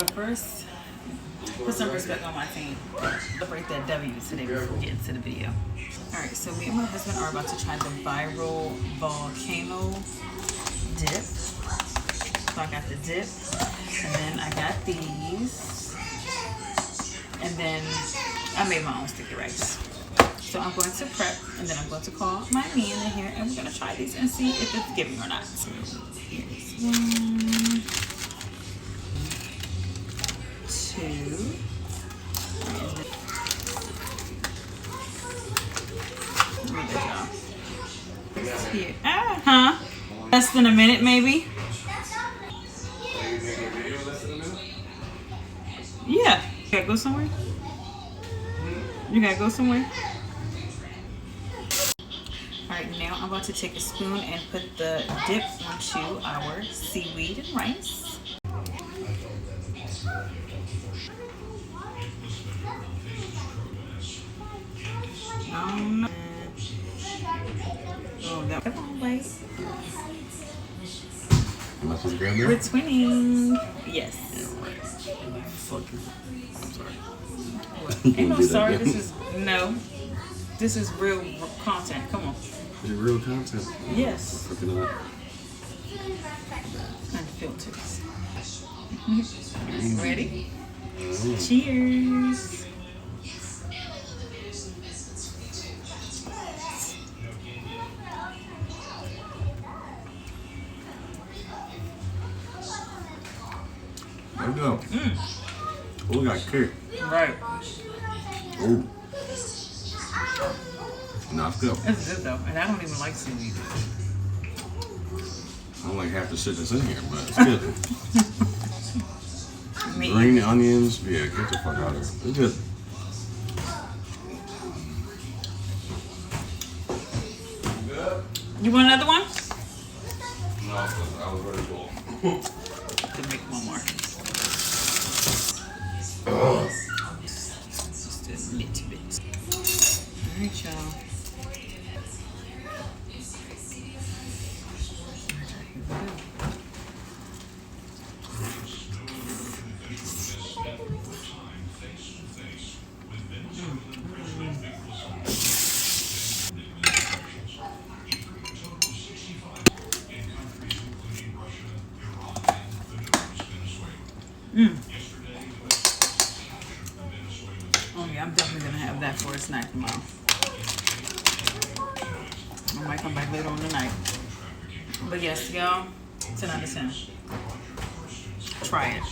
But first, put some respect on my team. To break that W today before we get into the video. Alright, so me and my husband are about to try the Viral Volcano dip. So I got the dip, and then I got these, and then I made my own sticky rice. So I'm going to prep, and then I'm going to call my man in here, and we're going to try these and see if it's giving or not. So here's 1, 2. Here. Less than a minute, maybe. Yeah. You gotta go somewhere? You gotta go somewhere? Alright, now I'm about to take a spoon and put the dip onto our seaweed and rice. Oh, that one way. Am I supposed to grab there? We're twinning. Yes. Yeah, right. Fuck you. I'm sorry. Ain't no sorry. This is real content. Come on. Is it real content? Yes. Fucking up. Unfiltered. Ready? Cheers. There we go. Oh, we got kicked. Right. Oh. No, it's good. It's good though, and I don't even like seaweed. I don't like half the shit that's in here, but it's good. Green onions. Yeah, get the fuck out of here. It's good. You want another one? No, I was ready to go. To make one more. Just a little bit. Alright, y'all. Oh yeah, I'm definitely gonna have that for a snack tomorrow. I might come back later on tonight. But yes, y'all, 10 out of 10. Try it.